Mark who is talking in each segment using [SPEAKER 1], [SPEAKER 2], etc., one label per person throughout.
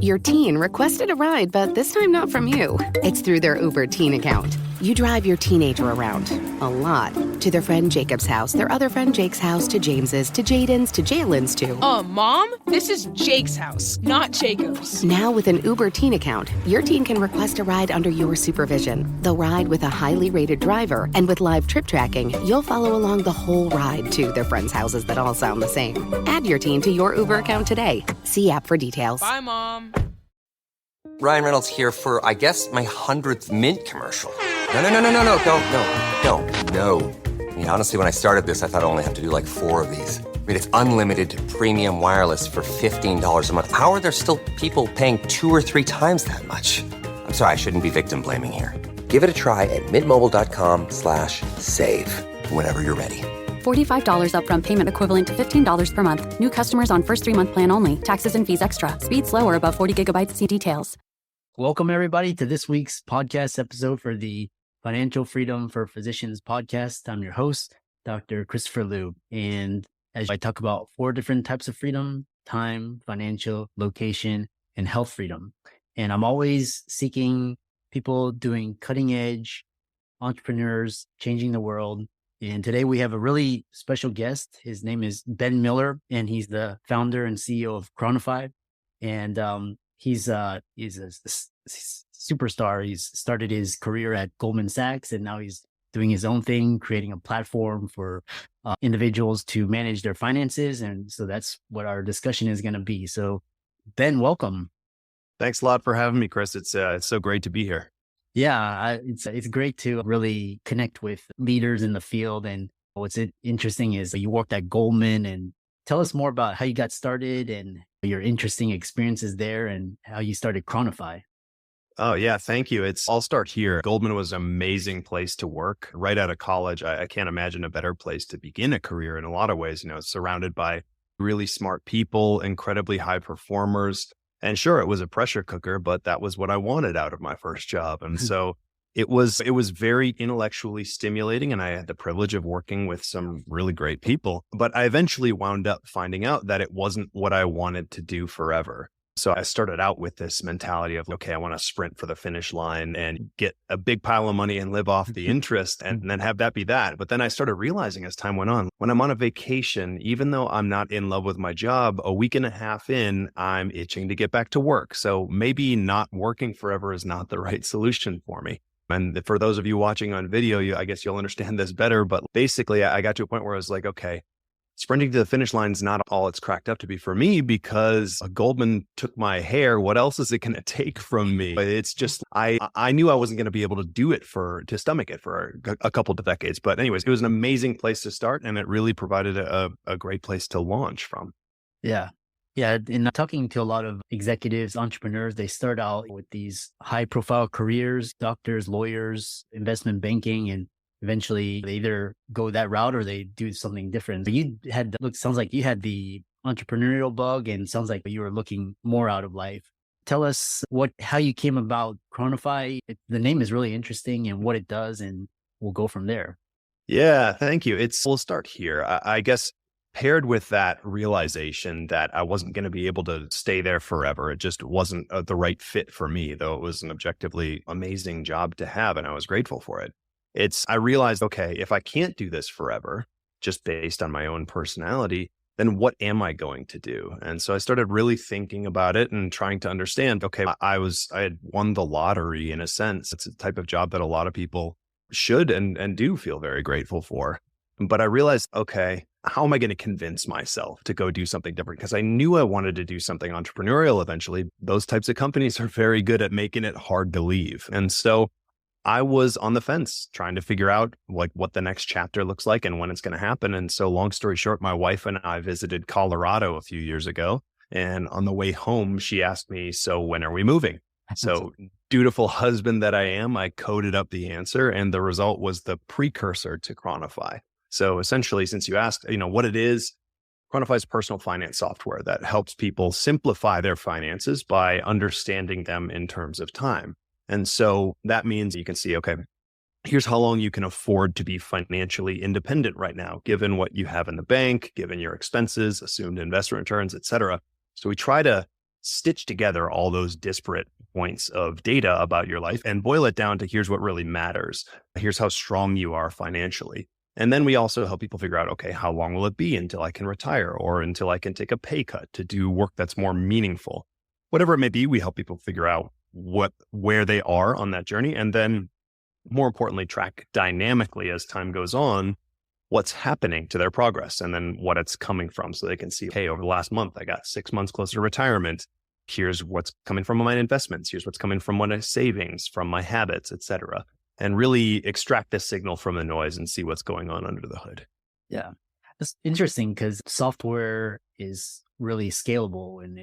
[SPEAKER 1] Your teen requested a ride, but this time not from you. It's through their Uber teen account. You drive your teenager around, a lot, to their friend Jacob's house, their other friend Jake's house, to James's, to Jaden's, to Jalen's, to...
[SPEAKER 2] Mom? This is Jake's house, not Jacob's.
[SPEAKER 1] Now with an Uber teen account, your teen can request a ride under your supervision. They'll ride with a highly rated driver, and with live trip tracking, you'll follow along the whole ride to their friends' houses that all sound the same. Add your teen to your Uber account today. See app for details.
[SPEAKER 2] Bye, Mom.
[SPEAKER 3] Ryan Reynolds here for, I guess, my 100th Mint commercial. No, don't. I mean, honestly, when I started this, I thought I only have to do like 4 of these. I mean, it's unlimited premium wireless for $15 a month. How are there still people paying 2 or 3 times that much? I'm sorry, I shouldn't be victim blaming here. Give it a try at mintmobile.com/save. Whenever you're ready.
[SPEAKER 4] $45 upfront payment equivalent to $15 per month. New customers on first 3-month plan only. Taxes and fees extra. Speed slower above 40 gigabytes. See details.
[SPEAKER 5] Welcome, everybody, to this week's podcast episode for the Financial Freedom for Physicians podcast. I'm your host, Dr. Christopher Liu. And as I talk about 4 different types of freedom: time, financial, location, and health freedom. And I'm always seeking people doing cutting edge, entrepreneurs, changing the world. And today we have a really special guest. His name is Ben Miller, and he's the founder and CEO of ChroniFi. And he's a superstar. He's started his career at Goldman Sachs, and now he's doing his own thing, creating a platform for individuals to manage their finances. And so that's what our discussion is going to be. So Ben, welcome.
[SPEAKER 6] Thanks a lot for having me, Chris. It's so great to be here.
[SPEAKER 5] Yeah, it's great to really connect with leaders in the field. And what's interesting is you worked at Goldman, and tell us more about how you got started and your interesting experiences there and how you started ChroniFi.
[SPEAKER 6] Oh, yeah. Thank you. I'll start here. Goldman was an amazing place to work right out of college. I can't imagine a better place to begin a career in a lot of ways. Surrounded by really smart people, incredibly high performers. And sure, it was a pressure cooker, but that was what I wanted out of my first job. And so it was very intellectually stimulating, and I had the privilege of working with some really great people. But I eventually wound up finding out that it wasn't what I wanted to do forever. So I started out with this mentality of, okay, I want to sprint for the finish line and get a big pile of money and live off the interest and then have that be that. But then I started realizing as time went on, when I'm on a vacation, even though I'm not in love with my job, a week and a half in, I'm itching to get back to work. So maybe not working forever is not the right solution for me. And for those of you watching on video, I guess you'll understand this better. But basically, I got to a point where I was like, okay, sprinting to the finish line is not all it's cracked up to be for me, because Goldman took my hair. What else is it going to take from me? It's just, I knew I wasn't going to be able to do it to stomach it for a couple of decades. But anyways, it was an amazing place to start, and it really provided a great place to launch from.
[SPEAKER 5] Yeah. Yeah. In talking to a lot of executives, entrepreneurs, they start out with these high profile careers, doctors, lawyers, investment banking, and eventually they either go that route or they do something different. But sounds like you had the entrepreneurial bug, and sounds like you were looking more out of life. Tell us how you came about ChroniFi. The name is really interesting and what it does, and we'll go from there.
[SPEAKER 6] Yeah, thank you. We'll start here. I guess paired with that realization that I wasn't going to be able to stay there forever. It just wasn't the right fit for me, though it was an objectively amazing job to have, and I was grateful for it. I realized, okay, if I can't do this forever, just based on my own personality, then what am I going to do? And so I started really thinking about it and trying to understand, okay, I had won the lottery in a sense. It's a type of job that a lot of people should and do feel very grateful for. But I realized, okay, how am I going to convince myself to go do something different? Because I knew I wanted to do something entrepreneurial eventually. Those types of companies are very good at making it hard to leave. And so I was on the fence trying to figure out what the next chapter looks like and when it's going to happen. And so long story short, my wife and I visited Colorado a few years ago. And on the way home, she asked me, so when are we moving? So dutiful husband that I am, I coded up the answer, and the result was the precursor to ChroniFi. So essentially, since you asked, what it is, ChroniFi is personal finance software that helps people simplify their finances by understanding them in terms of time. And so that means you can see, okay, here's how long you can afford to be financially independent right now, given what you have in the bank, given your expenses, assumed investment returns, et cetera. So we try to stitch together all those disparate points of data about your life and boil it down to here's what really matters. Here's how strong you are financially. And then we also help people figure out, okay, how long will it be until I can retire or until I can take a pay cut to do work that's more meaningful? Whatever it may be, we help people figure out where they are on that journey. And then more importantly, track dynamically as time goes on, what's happening to their progress and then what it's coming from. So they can see, hey, over the last month, I got 6 months closer to retirement. Here's what's coming from my investments. Here's what's coming from my savings, from my habits, et cetera. And really extract the signal from the noise and see what's going on under the hood.
[SPEAKER 5] Yeah. It's interesting because software is really scalable and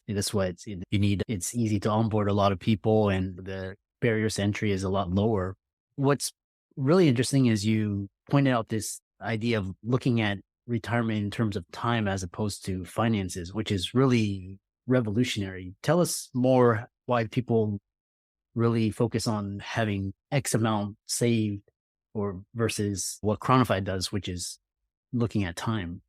[SPEAKER 5] it's easy to onboard a lot of people and the barriers to entry is a lot lower. What's really interesting is you pointed out this idea of looking at retirement in terms of time as opposed to finances, which is really revolutionary. Tell us more why people really focus on having X amount saved or versus what ChroniFi does, which is looking at time.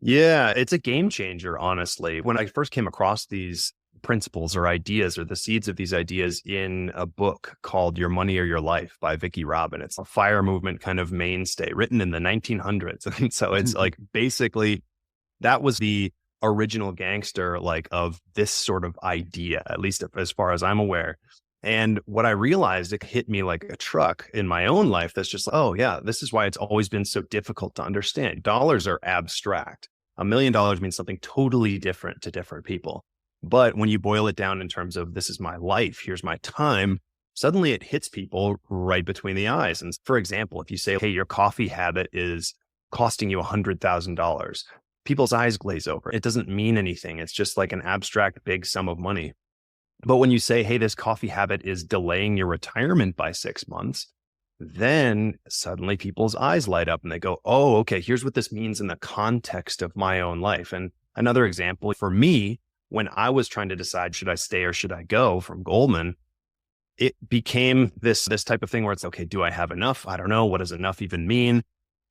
[SPEAKER 6] Yeah, it's a game changer, honestly. When I first came across these principles or ideas or the seeds of these ideas in a book called Your Money or Your Life by Vicki Robin, it's a FIRE movement kind of mainstay written in the 1900s. And so it's like basically that was the original gangster of this sort of idea, at least as far as I'm aware. And what I realized, it hit me like a truck in my own life. That's just, oh yeah, this is why it's always been so difficult to understand. Dollars are abstract. $1 million means something totally different to different people. But when you boil it down in terms of this is my life, here's my time, suddenly it hits people right between the eyes. And for example, if you say, hey, your coffee habit is costing you $100,000, people's eyes glaze over. It doesn't mean anything. It's just like an abstract big sum of money. But when you say, hey, this coffee habit is delaying your retirement by 6 months, then suddenly people's eyes light up and they go, oh, okay, here's what this means in the context of my own life. And another example for me, when I was trying to decide, should I stay or should I go from Goldman, it became this type of thing where it's, okay, do I have enough? I don't know. What does enough even mean?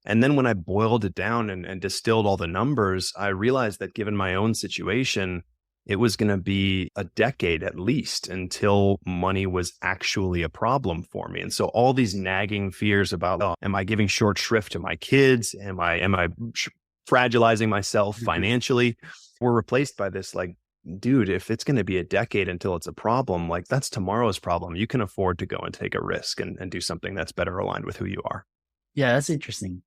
[SPEAKER 6] And then when I boiled it down and distilled all the numbers, I realized that given my own situation, it was going to be a decade at least until money was actually a problem for me. And so all these nagging fears about, oh, am I giving short shrift to my kids? Am I fragilizing myself financially? Were replaced by this dude, if it's going to be a decade until it's a problem, that's tomorrow's problem. You can afford to go and take a risk and do something that's better aligned with who you are. Yeah,
[SPEAKER 5] that's interesting.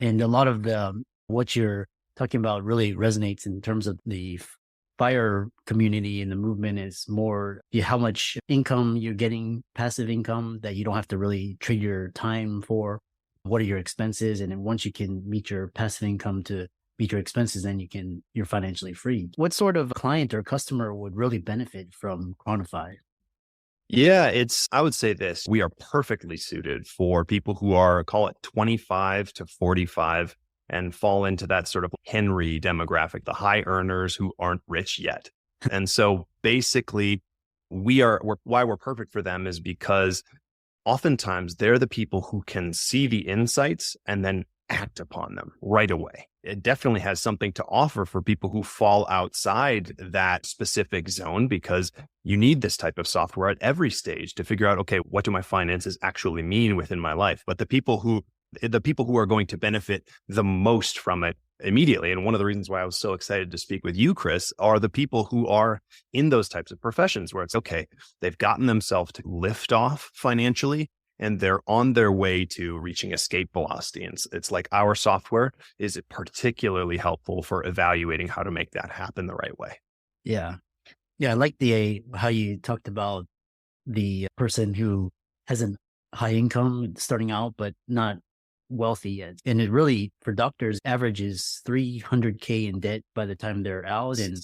[SPEAKER 5] And a lot of what you're talking about really resonates in terms of the FIRE community and the movement is more how much income you're getting, passive income that you don't have to really trade your time for. What are your expenses? And then once you can meet your passive income to meet your expenses, then you're financially free. What sort of client or customer would really benefit from ChroniFi?
[SPEAKER 6] Yeah, I would say this, we are perfectly suited for people who are, call it 25 to 45 and fall into that sort of Henry demographic, the high earners who aren't rich yet. And so basically why we're perfect for them is because oftentimes they're the people who can see the insights and then act upon them right away. It definitely has something to offer for people who fall outside that specific zone because you need this type of software at every stage to figure out, okay, what do my finances actually mean within my life? But the people who are going to benefit the most from it immediately, and one of the reasons why I was so excited to speak with you, Chris, are the people who are in those types of professions where it's okay, they've gotten themselves to lift off financially and they're on their way to reaching escape velocity. And it's like our software is particularly helpful for evaluating how to make that happen the right way.
[SPEAKER 5] Yeah. Yeah. I like how you talked about the person who has a high income starting out, but not wealthy yet. And it really, for doctors, averages $300K in debt by the time they're out. And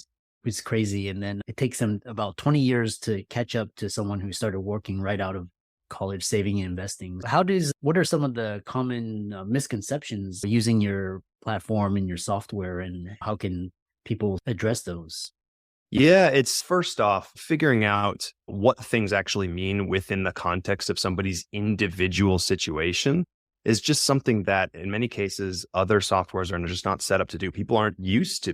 [SPEAKER 5] it's crazy. And then it takes them about 20 years to catch up to someone who started working right out of college, saving and investing. What are some of the common misconceptions using your platform and your software, and how can people address those?
[SPEAKER 6] Yeah, it's first off figuring out what things actually mean within the context of somebody's individual situation is just something that in many cases other softwares are just not set up to do. People aren't used to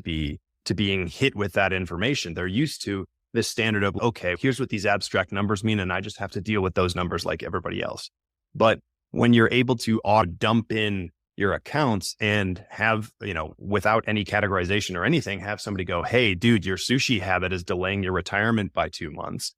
[SPEAKER 6] being hit with that information. They're used to this standard of, okay, here's what these abstract numbers mean, and I just have to deal with those numbers like everybody else. But when you're able to dump in your accounts and have, without any categorization or anything, have somebody go, hey, dude, your sushi habit is delaying your retirement by 2 months.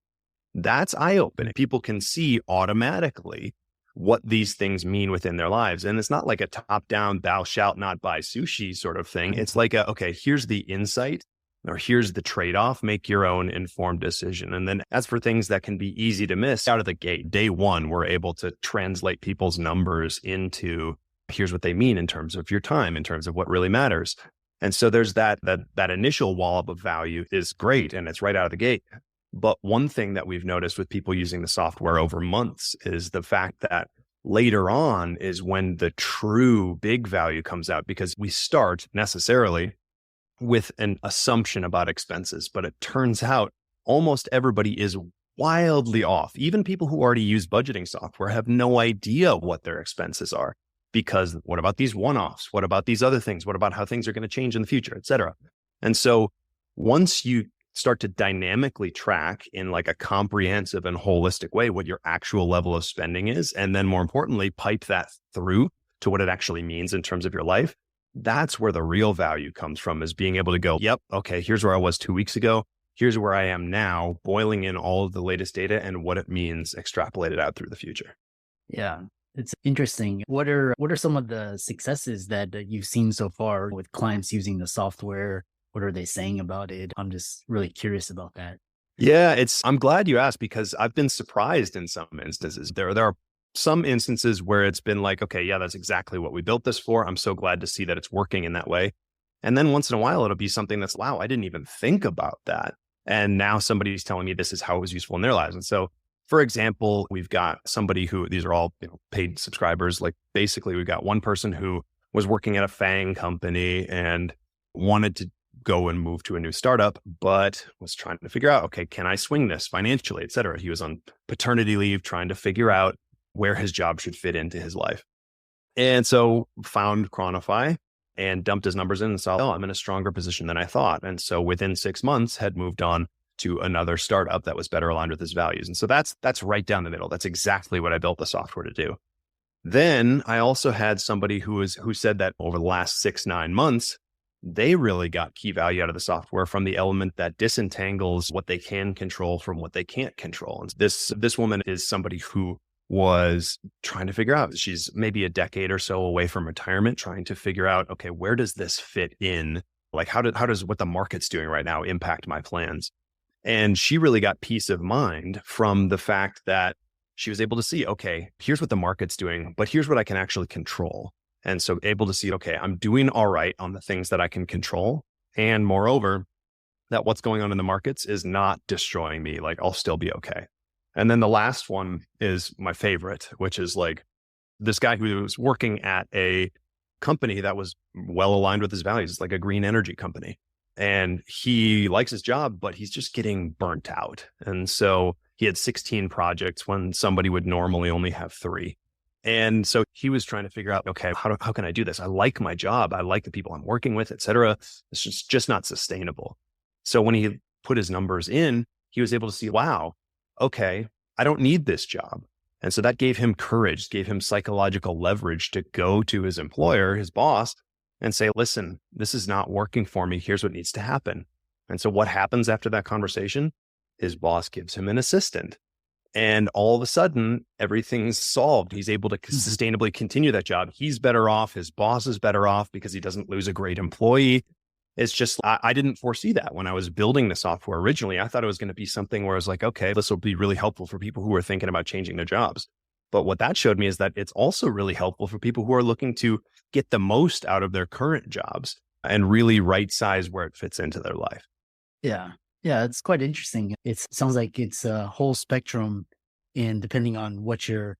[SPEAKER 6] That's eye-opening. People can see automatically what these things mean within their lives. And it's not like a top-down, thou shalt not buy sushi sort of thing. It's like, okay, here's the insight, or here's the trade-off, make your own informed decision. And then as for things that can be easy to miss out of the gate, day one, we're able to translate people's numbers into here's what they mean in terms of your time, in terms of what really matters. And so there's that initial wallop of value is great, and it's right out of the gate. But one thing that we've noticed with people using the software over months is the fact that later on is when the true big value comes out, because we start necessarily with an assumption about expenses, but it turns out almost everybody is wildly off. Even people who already use budgeting software have no idea what their expenses are, because what about these one-offs? What about these other things? What about how things are going to change in the future, et cetera? And so once you start to dynamically track in like a comprehensive and holistic way what your actual level of spending is, and then more importantly, pipe that through to what it actually means in terms of your life, that's where the real value comes from, is being able to go, yep, okay, here's where I was 2 weeks ago. Here's where I am now, boiling in all of the latest data and what it means extrapolated out through the future.
[SPEAKER 5] Yeah, it's interesting. What are some of the successes that you've seen so far with clients using the software? What are they saying about it? I'm just really curious about that.
[SPEAKER 6] Yeah, I'm glad you asked, because I've been surprised in some instances. There are some instances where it's been like, okay, yeah, that's exactly what we built this for. I'm so glad to see that it's working in that way. And then once in a while, it'll be something that's, wow, I didn't even think about that. And now somebody's telling me this is how it was useful in their lives. And so, for example, we've got somebody who, these are all paid subscribers. Like basically, we've got one person who was working at a FANG company and wanted to go and move to a new startup, but was trying to figure out, okay, can I swing this financially, et cetera? He was on paternity leave, trying to figure out where his job should fit into his life. And so found ChroniFi and dumped his numbers in and saw, oh, I'm in a stronger position than I thought. And so within 6 months had moved on to another startup that was better aligned with his values. And so that's right down the middle. That's exactly what I built the software to do. Then I also had somebody who said that over the last 6-9 months, they really got key value out of the software from the element that disentangles what they can control from what they can't control. And this woman is somebody who was trying to figure out, she's maybe a decade or so away from retirement, trying to figure out, okay, where does this fit in? Like, how does what the market's doing right now impact my plans? And she really got peace of mind from the fact that she was able to see, okay, here's what the market's doing, but here's what I can actually control. And so able to see, okay, I'm doing all right on the things that I can control. And moreover, that what's going on in the markets is not destroying me. Like, I'll still be okay. And then the last one is my favorite, which is like this guy who was working at a company that was well aligned with his values. It's like a green energy company. And he likes his job, but he's just getting burnt out. And so he had 16 projects when somebody would normally only have 3. And so he was trying to figure out, okay, how can I do this? I like my job. I like the people I'm working with, et cetera. It's just not sustainable. So when he put his numbers in, he was able to see, wow, okay, I don't need this job. And so that gave him courage, gave him psychological leverage to go to his employer, his boss, and say, listen, this is not working for me. Here's what needs to happen. And so what happens after that conversation? His boss gives him an assistant. And all of a sudden, everything's solved. He's able to sustainably continue that job. He's better off. His boss is better off because he doesn't lose a great employee. It's just, I didn't foresee that when I was building the software originally. I thought it was going to be something where I was like, okay, this will be really helpful for people who are thinking about changing their jobs. But what that showed me is that it's also really helpful for people who are looking to get the most out of their current jobs and really right size where it fits into their life.
[SPEAKER 5] Yeah. Yeah, it's quite interesting. It sounds like it's a whole spectrum, and depending on what your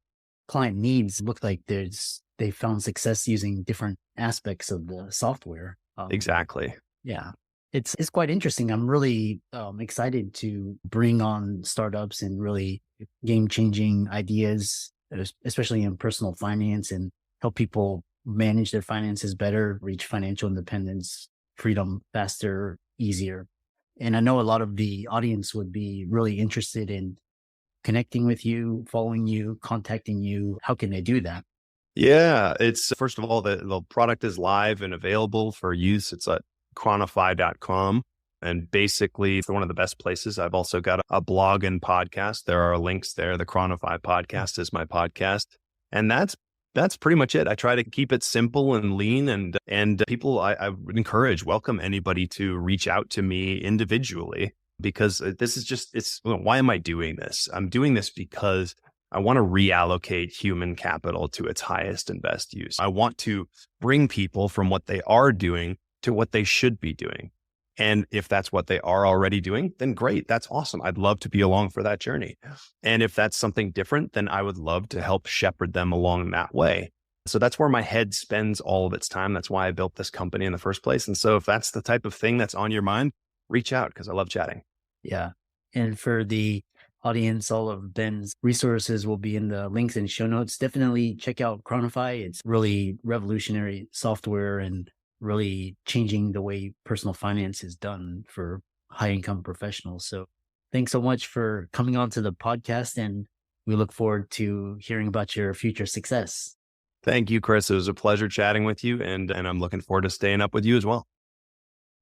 [SPEAKER 5] client needs, look like they found success using different aspects of the software.
[SPEAKER 6] Exactly.
[SPEAKER 5] Yeah, it's quite interesting. I'm really excited to bring on startups and really game-changing ideas, especially in personal finance, and help people manage their finances better, reach financial independence, freedom faster, easier. And I know a lot of the audience would be really interested in connecting with you, following you, contacting you. How can they do that?
[SPEAKER 6] Yeah, it's first of all, the product is live and available for use. It's at chronify.com. And basically, it's one of the best places. I've also got a blog and podcast. There are links there. The ChroniFi podcast is my podcast. And that's pretty much it. I try to keep it simple and lean, and people, I would encourage, welcome anybody to reach out to me individually, because this is just, why am I doing this? I'm doing this because I want to reallocate human capital to its highest and best use. I want to bring people from what they are doing to what they should be doing. And if that's what they are already doing, then great. That's awesome. I'd love to be along for that journey. And if that's something different, then I would love to help shepherd them along that way. So that's where my head spends all of its time. That's why I built this company in the first place. And so if that's the type of thing that's on your mind, reach out, because I love chatting.
[SPEAKER 5] Yeah. And for the audience, all of Ben's resources will be in the links and show notes. Definitely check out ChroniFi. It's really revolutionary software and really changing the way personal finance is done for high income professionals. So thanks so much for coming on to the podcast, and we look forward to hearing about your future success.
[SPEAKER 6] Thank you, Chris. It was a pleasure chatting with you, and I'm looking forward to staying up with you as well.